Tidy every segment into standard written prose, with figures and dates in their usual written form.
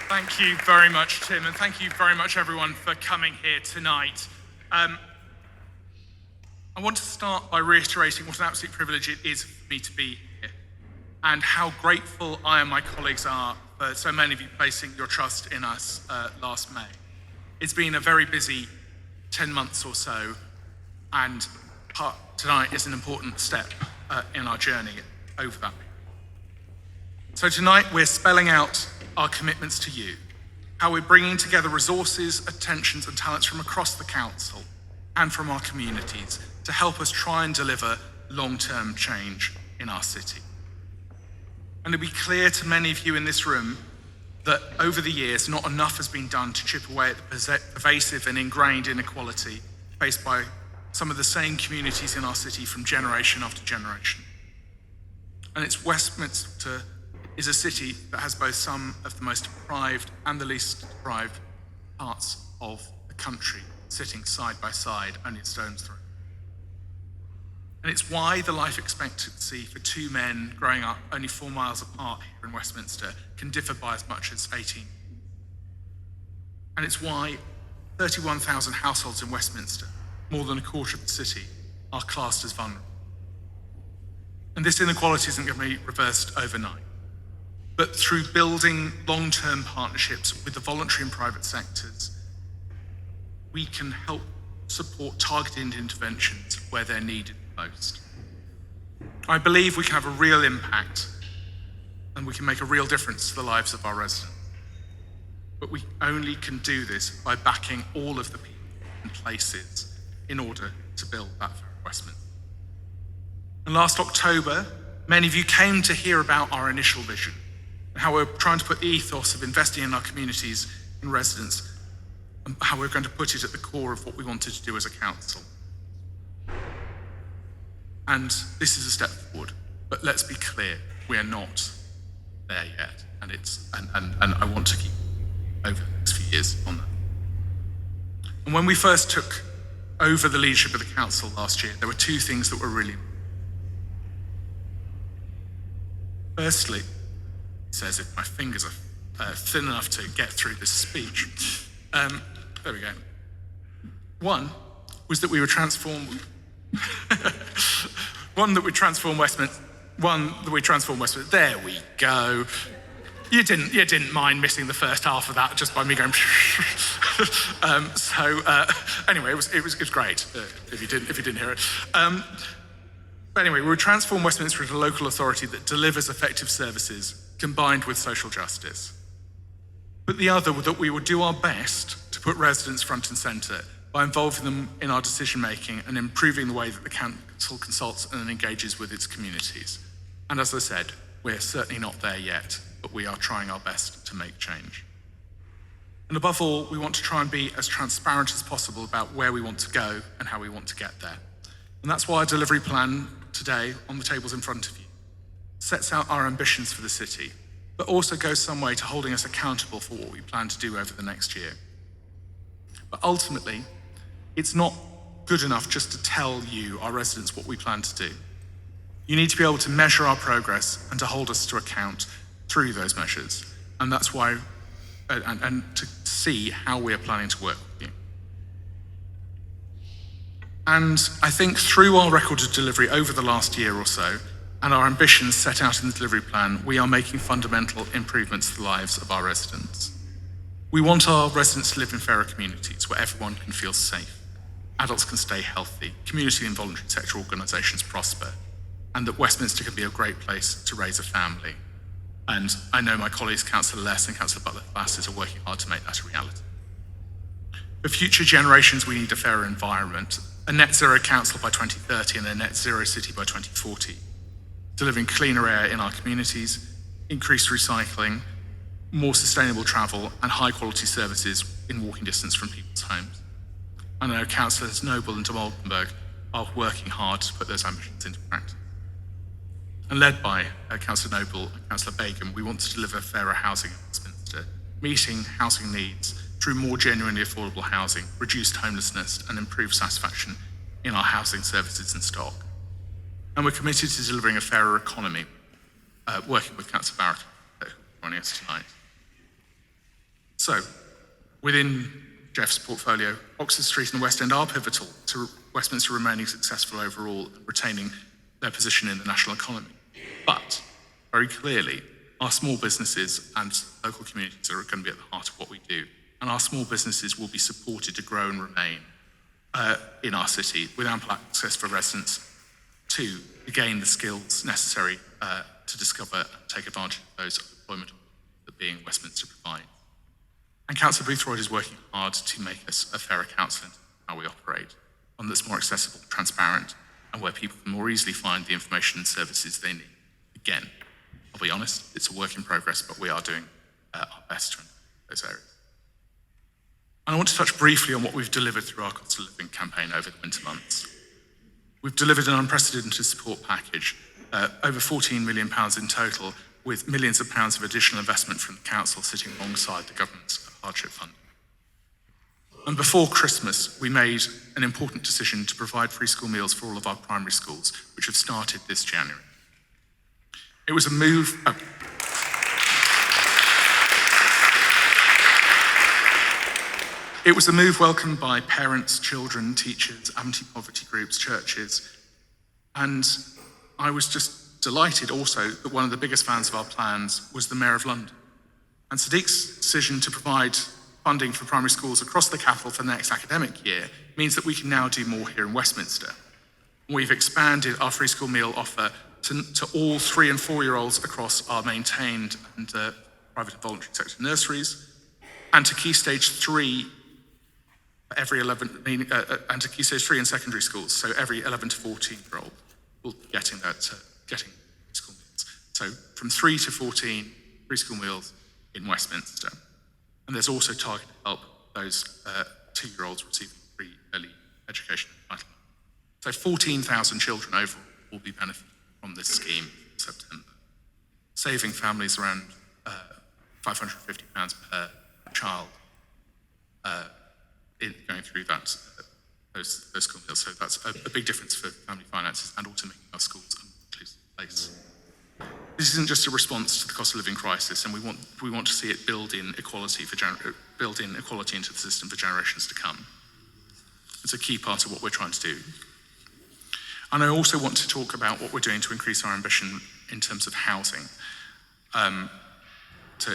Thank you very much, Tim, and thank you very much, everyone, for coming here tonight. I want to start by reiterating what an absolute privilege it is for me to be here, and how grateful I and my colleagues are for so many of you placing your trust in us last May. It's been a very busy 10 months or so, and tonight is an important step in our journey over that. So tonight we're spelling out our commitments to you, how we're bringing together resources, attentions and talents from across the council and from our communities to help us try and deliver long-term change in our city. And it'll be clear to many of you in this room that over the years, not enough has been done to chip away at the pervasive and ingrained inequality faced by some of the same communities in our city from generation after generation. And it's Westminster is a city that has both some of the most deprived and the least deprived parts of the country sitting side by side, only a stone's throw. And it's why the life expectancy for two men growing up only 4 miles apart here in Westminster can differ by as much as 18. And it's why 31,000 households in Westminster, more than a quarter of the city, are classed as vulnerable. And this inequality isn't going to be reversed overnight, but through building long-term partnerships with the voluntary and private sectors, we can help support targeted interventions where they're needed most. I believe we can have a real impact and we can make a real difference to the lives of our residents. But we only can do this by backing all of the people and places in order to build that for Westminster. And last October, many of you came to hear about our initial vision and how we're trying to put the ethos of investing in our communities and residents, and how we're going to put it at the core of what we wanted to do as a council. And this is a step forward, but let's be clear, we are not there yet, and I want to keep over the next few years on that. And when we first took over the leadership of the council last year, there were two things that were really. Firstly, it says if my fingers are thin enough to get through this speech. There we go. One was that we would transform. One that we transform Westminster. There we go. You didn't mind missing the first half of that just by me going. Anyway, it was great if you didn't hear it. But anyway, we would transform Westminster into a local authority that delivers effective services combined with social justice. But the other, that we would do our best to put residents front and centre by involving them in our decision making and improving the way that the council consults and engages with its communities. And as I said, we're certainly not there yet, but we are trying our best to make change. And above all, we want to try and be as transparent as possible about where we want to go and how we want to get there. And that's why our delivery plan today on the tables in front of you sets out our ambitions for the city, but also goes some way to holding us accountable for what we plan to do over the next year. But ultimately, it's not good enough just to tell you, our residents, what we plan to do. You need to be able to measure our progress and to hold us to account through those measures. And that's why, and to see how we are planning to work with you. And I think through our record of delivery over the last year or so, and our ambitions set out in the delivery plan, we are making fundamental improvements to the lives of our residents. We want our residents to live in fairer communities where everyone can feel safe, adults can stay healthy, community and voluntary sector organisations prosper, and that Westminster can be a great place to raise a family. And I know my colleagues, Councillor Less and Councillor Butler-Bassett, are working hard to make that a reality. For future generations, we need a fairer environment, a net zero council by 2030 and a net zero city by 2040, delivering cleaner air in our communities, increased recycling, more sustainable travel and high quality services in walking distance from people's homes. I know Councillors Noble and de Moldenberg are working hard to put those ambitions into practice. And led by Councillor Noble and Councillor Begum, we want to deliver fairer housing in Westminster, meeting housing needs through more genuinely affordable housing, reduced homelessness and improved satisfaction in our housing services and stock. And we're committed to delivering a fairer economy, working with Councillor Barrett, joining us tonight. So, within Jeff's portfolio, Oxford Street and the West End are pivotal to Westminster remaining successful overall and retaining their position in the national economy. But, very clearly, our small businesses and local communities are going to be at the heart of what we do. And our small businesses will be supported to grow and remain in our city with ample access for residents to gain the skills necessary to discover and take advantage of those employment that being Westminster provides. And Councillor Boothroyd is working hard to make us a fairer council in how we operate, one that's more accessible, transparent, and where people can more easily find the information and services they need. Again, I'll be honest, it's a work in progress, but we are doing our best to improve those areas. And I want to touch briefly on what we've delivered through our cost of living campaign over the winter months. We've delivered an unprecedented support package, over £14 million in total, with millions of pounds of additional investment from the council sitting alongside the government's hardship fund. And before Christmas, we made an important decision to provide free school meals for all of our primary schools, which have started this January. It was a move. It was a move welcomed by parents, children, teachers, anti-poverty groups, churches, and I was just delighted also that one of the biggest fans of our plans was the Mayor of London. And Sadiq's decision to provide funding for primary schools across the capital for the next academic year means that we can now do more here in Westminster. We've expanded our free school meal offer to all 3 and 4-year-olds across our maintained and private and voluntary sector nurseries, and to Key Stage 3 every 11, and to Key Stage 3 in secondary schools, so every 11 to 14-year-old will be getting getting school meals. So from 3 to 14 free school meals in Westminster. And there's also targeted help those 2-year-olds receiving free early education entitlement. So 14,000 children overall will be benefiting from this scheme in September, saving families around £550 per child going through those school meals. So that's a big difference for family finances and also making our schools a more inclusive place. This isn't just a response to the cost of living crisis, and we want to see it build in equality into the system for generations to come. It's a key part of what we're trying to do. And I also want to talk about what we're doing to increase our ambition in terms of housing, to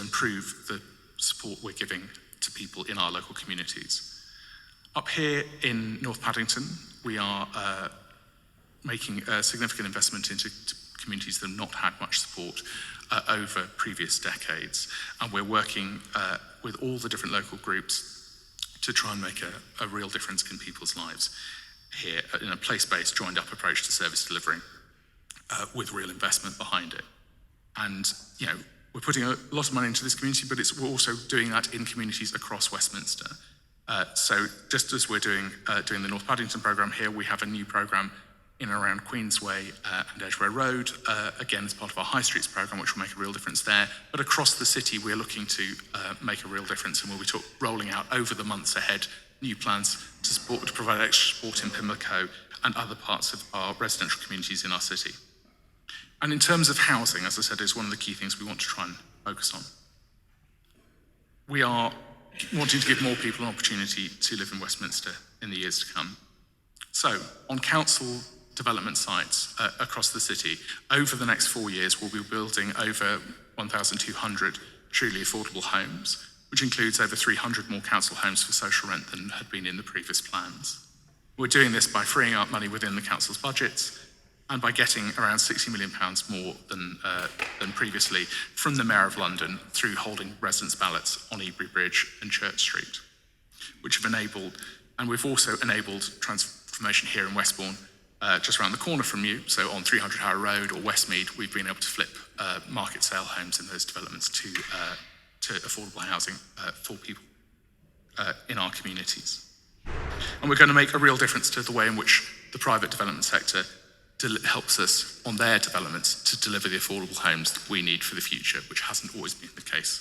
improve the support we're giving to people in our local communities. Up here in North Paddington, we are making a significant investment into communities that have not had much support over previous decades. And we're working with all the different local groups to try and make a real difference in people's lives here in a place-based, joined-up approach to service delivery with real investment behind it. And, we're putting a lot of money into this community, but we're also doing that in communities across Westminster. So just as we're doing the North Paddington programme here, we have a new programme in and around Queensway and Edgware Road, again as part of our High Streets programme, which will make a real difference there. But across the city, we're looking to make a real difference, and we'll be rolling out over the months ahead new plans to provide extra support in Pimlico and other parts of our residential communities in our city. And in terms of housing, as I said, is one of the key things we want to try and focus on. We are wanting to give more people an opportunity to live in Westminster in the years to come. So, on council development sites across the city, over the next 4 years, we'll be building over 1,200 truly affordable homes, which includes over 300 more council homes for social rent than had been in the previous plans. We're doing this by freeing up money within the council's budgets and by getting around £60 million more than previously from the Mayor of London through holding residents' ballots on Ebury Bridge and Church Street, which have enabled, and we've also enabled transformation here in Westbourne, just around the corner from you, so on 300 Harrow Road or Westmead, we've been able to flip market sale homes in those developments to affordable housing for people in our communities. And we're going to make a real difference to the way in which the private development sector helps us on their developments to deliver the affordable homes that we need for the future, which hasn't always been the case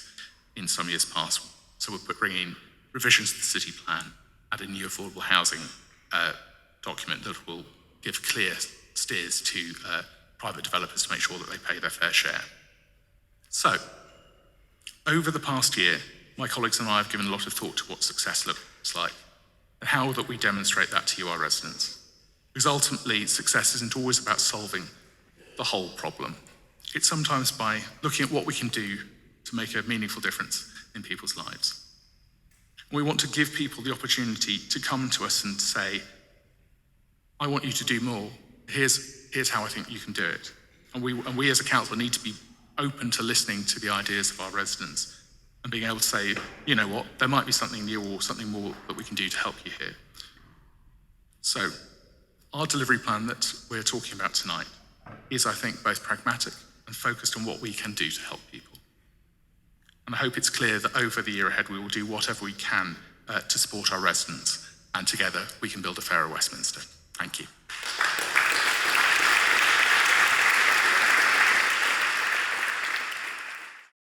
in some years past. So we're bringing revisions to the city plan and a new affordable housing document that will give clear steers to private developers to make sure that they pay their fair share. So, Over the past year, my colleagues and I have given a lot of thought to what success looks like and how that we demonstrate that to you, our residents. Because ultimately, success isn't always about solving the whole problem. It's sometimes by looking at what we can do to make a meaningful difference in people's lives. We want to give people the opportunity to come to us and say, I want you to do more. Here's how I think you can do it. And we as a council need to be open to listening to the ideas of our residents and being able to say, you know what, there might be something new or something more that we can do to help you here. So our delivery plan that we're talking about tonight is, I think, both pragmatic and focused on what we can do to help people. And I hope it's clear that over the year ahead, we will do whatever we can to support our residents, and together we can build a fairer Westminster. Thank you.